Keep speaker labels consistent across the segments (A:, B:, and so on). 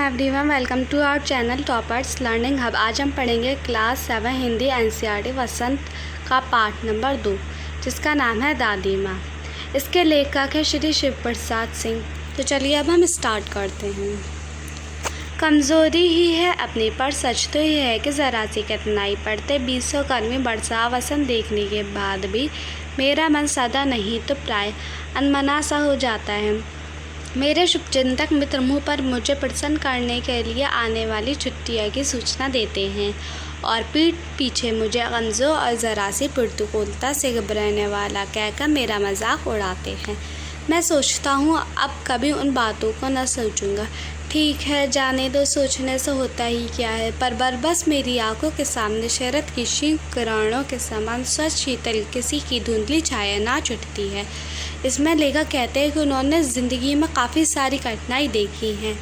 A: Everyone, welcome to our channel toppers learning hub. आज हम पढ़ेंगे क्लास 7 हिंदी एनसीईआरटी वसंत का पाठ नंबर 2, जिसका नाम है दादी माँ। इसके लेखक है श्री शिव प्रसाद सिंह। तो चलिए अब हम स्टार्ट करते हैं। कमज़ोरी ही है अपनी, पर सच तो ये है कि ज़रा सी कठिनाई पड़ते 20 गर्मी बरसा वसंत देखने के बाद भी मेरा मन सदा नहीं तो प्राय अनमना सा हो जाता है। मेरे शुभचिंतक मित्र मुँह पर मुझे प्रसन्न करने के लिए आने वाली छुट्टियों की सूचना देते हैं और पीठ पीछे मुझे कमज़ोर और ज़रा सी प्रतिकूलता से घबराने वाला कहकर मेरा मजाक उड़ाते हैं। मैं सोचता हूँ अब कभी उन बातों को न सोचूंगा। ठीक है, जाने दो, सोचने से होता ही क्या है। पर बस मेरी आंखों के सामने शरद की शीघ्र किरणों के समान स्वच्छ शीतल किसी की धुंधली छाया ना छुटती है। इसमें लेखक कहते हैं कि उन्होंने ज़िंदगी में काफ़ी सारी कठिनाई देखी हैं,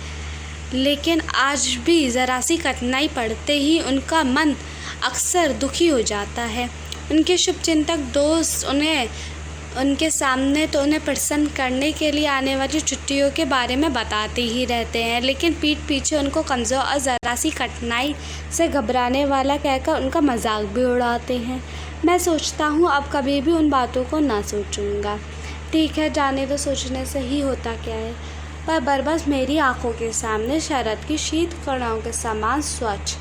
A: लेकिन आज भी ज़रा सी कठिनाई पड़ते ही उनका मन अक्सर दुखी हो जाता है। उनके शुभचिंतक दोस्त उनके सामने तो उन्हें प्रसन्न करने के लिए आने वाली छुट्टियों के बारे में बताते ही रहते हैं, लेकिन पीठ पीछे उनको कमज़ोर और ज़रा सी कठिनाई से घबराने वाला कहकर उनका मजाक भी उड़ाते हैं। मैं सोचता हूँ अब कभी भी उन बातों को ना सोचूंगा। ठीक है, जाने दो, सोचने से ही होता क्या है। पर बस मेरी आंखों के सामने शरद की शीत किरणों के समान स्वच्छ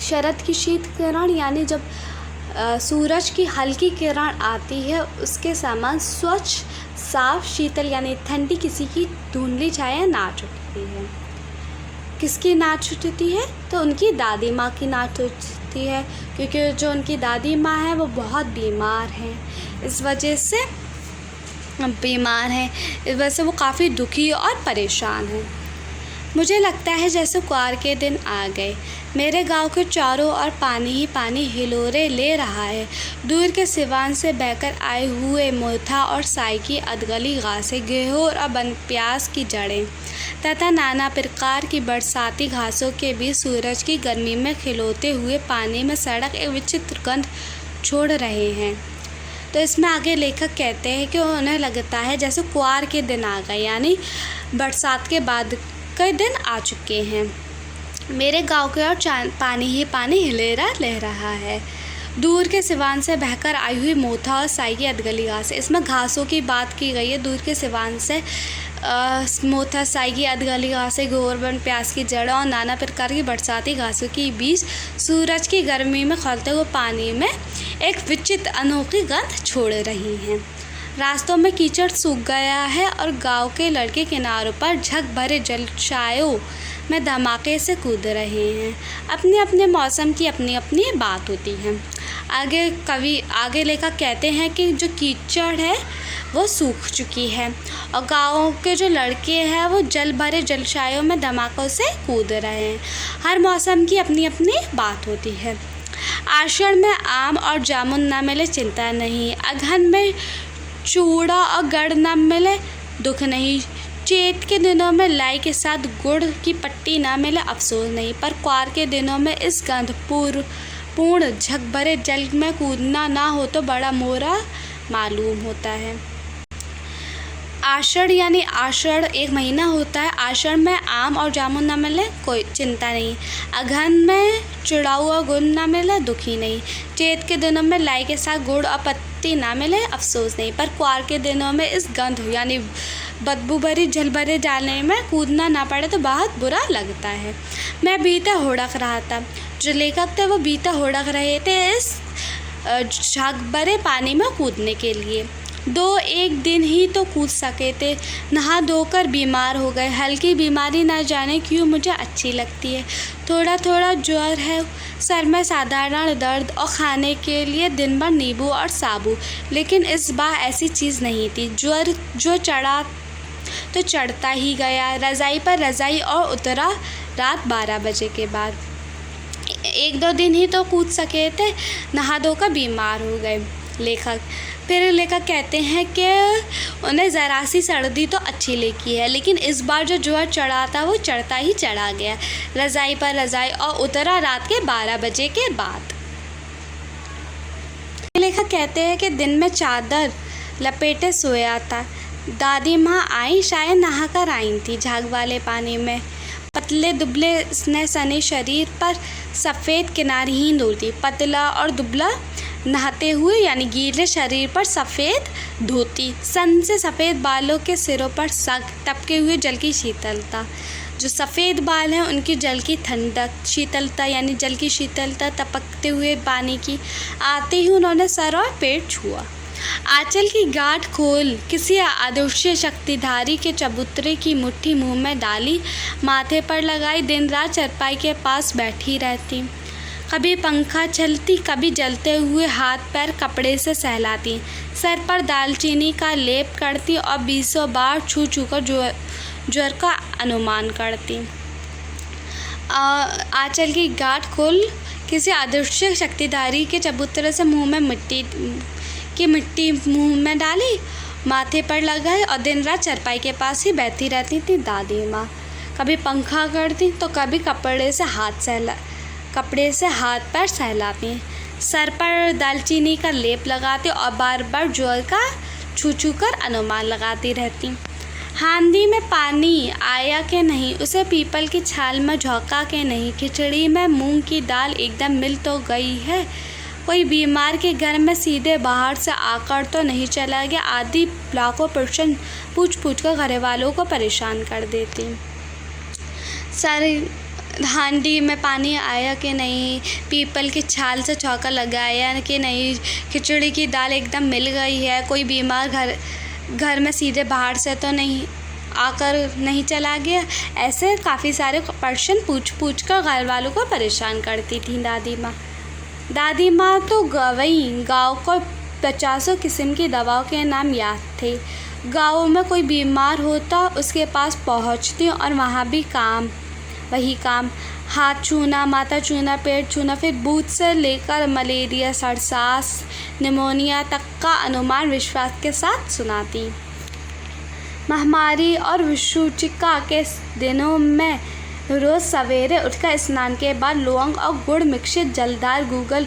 A: शरद की शीत किरण यानी जब सूरज की हल्की किरण आती है उसके समान स्वच्छ साफ शीतल यानी ठंडी किसी की धुंधली छाया ना छुटती है। किसकी ना छुटती है? तो उनकी दादी माँ की ना छुटती है, क्योंकि जो उनकी दादी माँ है वो बहुत बीमार हैं। इस वजह से वो काफ़ी दुखी और परेशान हैं। मुझे लगता है जैसे कुआर के दिन आ गए। मेरे गांव के चारों ओर पानी ही पानी हिलोरे ले रहा है। दूर के सिवान से बहकर आए हुए मोथा और साई की अधगली घासें, गेहूं और बनप्यास की जड़ें तथा नाना प्रकार की बरसाती घासों के बीच सूरज की गर्मी में खिलौते हुए पानी में सड़क एक विचित्र गंध छोड़ रहे हैं। तो इसमें आगे लेखक कहते हैं कि उन्हें लगता है जैसे कुआर के दिन आ गए, यानी बरसात के बाद कई दिन आ चुके हैं। मेरे गांव के और पानी ही पानी हिलेरा ले रहा है। दूर के सिवान से बहकर आई हुई मोथा और साई की अधगली घास। इसमें घासों की बात की गई है। दूर के सिवान से मोथा, साई की अधगली घासें, गोरबन, प्याज की जड़ और नाना प्रकार की बरसाती घासों के बीच सूरज की गर्मी में खौलते हुए पानी में एक विचित्र अनोखी गंध छोड़ रही हैं। रास्तों में कीचड़ सूख गया है और गांव के लड़के किनारों पर झक भरे जलशायों में धमाके से कूद रहे हैं। अपने अपने मौसम की अपनी अपनी बात होती है। आगे लेखक कहते हैं कि जो कीचड़ है वो सूख चुकी है और गाँव के जो लड़के हैं वो जल भरे जलशायों में धमाकों से कूद रहे हैं। हर मौसम की अपनी अपनी बात होती है। आषाढ़ में आम और जामुन ना मिले चिंता नहीं, अगहन में चूड़ा और गड़ ना मिले दुख नहीं, चैत के दिनों में लाई के साथ गुड़ की पट्टी ना मिले अफसोस नहीं, पर कुआर के दिनों में इस गंध पूर्ण झक भरे जल में कूदना ना हो तो बड़ा मोरा मालूम होता है। आषाढ़ यानी आषाढ़ एक महीना होता है। आषाढ़ में आम और जामुन ना मिले कोई चिंता नहीं, अगहन में चुड़ाऊ और गुड़ ना मिले दुखी नहीं, चैत के दिनों में लाई के साथ गुड़ और पत्ती ना मिले अफसोस नहीं, पर कुआर के दिनों में इस गंध यानी बदबू भरी जल भरे जाने में कूदना ना पड़े तो बहुत बुरा लगता है। मैं बीता हुड़क रहा था। जो लेखक थे वो बीता हुड़क रहे थे इस झग भरे पानी में कूदने के लिए। 2-1 दिन ही तो कूद सके थे। नहा धोकर बीमार हो गए। हल्की बीमारी ना जाने क्यों मुझे अच्छी लगती है। थोड़ा थोड़ा ज्वर है, सर में साधारण दर्द और खाने के लिए दिन भर नींबू और साबु, लेकिन इस बार ऐसी चीज़ नहीं थी। ज्वर जो चढ़ा तो चढ़ता ही गया, रज़ाई पर रज़ाई और उतरा रात 12 बजे के बाद। 1-2 दिन ही तो कूद सके थे, नहा धोकर बीमार हो गए। लेखक कहते हैं कि उन्हें ज़रा सी सर्दी तो अच्छी लगी है, लेकिन इस बार जो ज्वर चढ़ा था वो चढ़ता ही चढ़ा गया, रज़ाई पर रज़ाई और उतरा रात के 12 बजे के बाद। लेखक कहते हैं कि दिन में चादर लपेटे सोया था, दादी माँ आई, शायद नहा कर आई थी झाग वाले पानी में। पतले दुबले स्नेह सने शरीर पर सफ़ेद किनारीहीन धोती, पतला और दुबला नहाते हुए यानी गीले शरीर पर सफ़ेद धोती, सन से सफ़ेद बालों के सिरों पर सग, टपके हुए जल की शीतलता। जो सफ़ेद बाल हैं उनकी जल की ठंडक, शीतलता यानी जल की शीतलता, टपकते हुए पानी की। आते ही उन्होंने सर और पेट छुआ। आंचल की गांठ खोल किसी अदृश्य शक्तिधारी के चबूतरे की मुट्ठी मुंह में डाली, माथे पर लगाई, दिन रात चरपाई के पास बैठी रहती। कभी पंखा चलती, कभी जलते हुए हाथ पैर कपड़े से सहलाती, सर पर दालचीनी का लेप करती और 20 बार छू छू कर ज्वर का अनुमान करती। आंचल की गांठ खोल किसी अदृश्य शक्तिधारी के चबूतरे से मिट्टी मुंह में डाली, माथे पर लगाई और दिन रात चरपाई के पास ही बैठी रहती थी दादी माँ। कभी पंखा करती तो कभी कपड़े से हाथ पैर सहलाती, सर पर दालचीनी का लेप लगाती और बार बार ज्वर का छू छू कर अनुमान लगाती रहती। हांडी में पानी आया कि नहीं, उसे पीपल की छाल में झोंका के नहीं, खिचड़ी में मूंग की दाल एकदम मिल तो गई है, कोई बीमार के घर में सीधे बाहर से आकर तो नहीं चला गया, आदि लाखों प्रश्न पूछ पूछ कर घर वालों को परेशान कर देती। हांडी में पानी आया कि नहीं, पीपल की छाल से झोंका लगाया कि नहीं, खिचड़ी की दाल एकदम मिल गई है, कोई बीमार घर में सीधे बाहर से तो नहीं आकर नहीं चला गया, ऐसे काफ़ी सारे प्रश्न पूछ पूछ कर घर वालों को परेशान करती थी दादी माँ। दादी माँ तो गवई गाँव को 50 किस्म की दवाओं के नाम याद थे। गाँव में कोई बीमार होता उसके पास पहुँचती और वहाँ भी वही काम, हाथ छूना, माथा छूना, पेट छूना, फिर बूथ से लेकर मलेरिया, सरसास, निमोनिया तक का अनुमान विश्वास के साथ सुनाती। महामारी और विषुचिका के दिनों में रोज़ सवेरे उठकर स्नान के बाद लौंग और गुड़ मिश्रित जलदार गूगल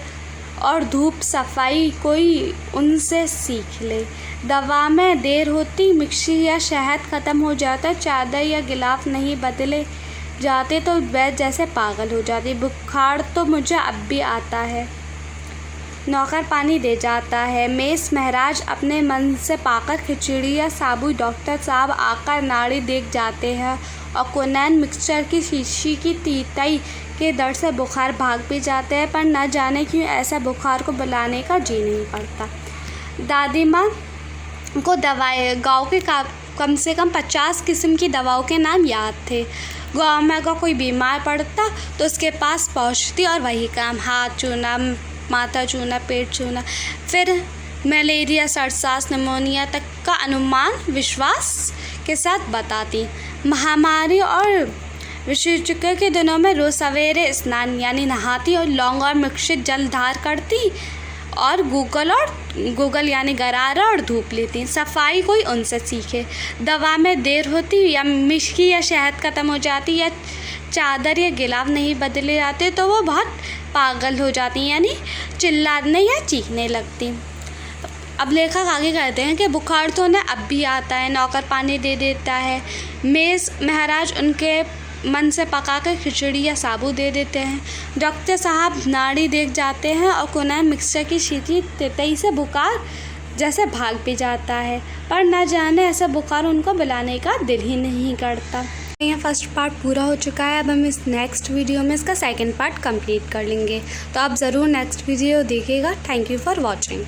A: और धूप सफाई कोई उनसे सीख ले। दवा में देर होती, मिक्सी या शहद ख़त्म हो जाता, चादर या गिलाफ नहीं बदले जाते तो वैद्य जैसे पागल हो जाती। बुखार तो मुझे अब भी आता है, नौकर पानी दे जाता है, मेस महाराज अपने मन से पाकर खिचड़ी या साबु, डॉक्टर साहब आकर नाड़ी देख जाते हैं और कोनैन मिक्सचर की शीशी की तीताई के दर्द से बुखार भाग भी जाते हैं, पर न जाने क्यों ऐसा बुखार को बुलाने का जी नहीं पड़ता। दादी माँ को दवाएं गाँव के कम से कम 50 किस्म की दवाओं के नाम याद थे। गाँव में अगर कोई बीमार पड़ता तो उसके पास पहुँचती और वही काम, हाथ छूना, माथा छूना, पेट छूना, फिर मलेरिया, सरसास, निमोनिया तक का अनुमान विश्वास के साथ बताती। महामारी और विषुचिका के दिनों में रोज़ सवेरे स्नान यानी नहाती और लौंग और मिश्रित जल धार करती और गूगल यानी गरारा और धूप लेती। सफाई कोई उनसे सीखे। दवा में देर होती या मिश्की या शहद ख़त्म हो जाती या चादर या गिलाफ नहीं बदले जाते तो वो बहुत पागल हो जाती, यानी चिल्लाने या चीखने लगती। अब लेखक आगे कहते हैं कि बुखार तो उन्हें अब भी आता है, नौकर पानी दे देता है, मेज़ महाराज उनके मन से पका कर खिचड़ी या साबु दे देते हैं, डॉक्टर साहब नाड़ी देख जाते हैं और कोनैन मिक्सचर की शीशी तेतई से बुखार जैसे भाग भी जाता है, पर न जाने ऐसा बुखार उनको बुलाने का दिल ही नहीं करता। यहाँ फर्स्ट पार्ट पूरा हो चुका है, अब हम इस नेक्स्ट वीडियो में इसका सेकंड पार्ट कंप्लीट कर लेंगे, तो आप ज़रूर नेक्स्ट वीडियो देखिएगा। Thank you for watching.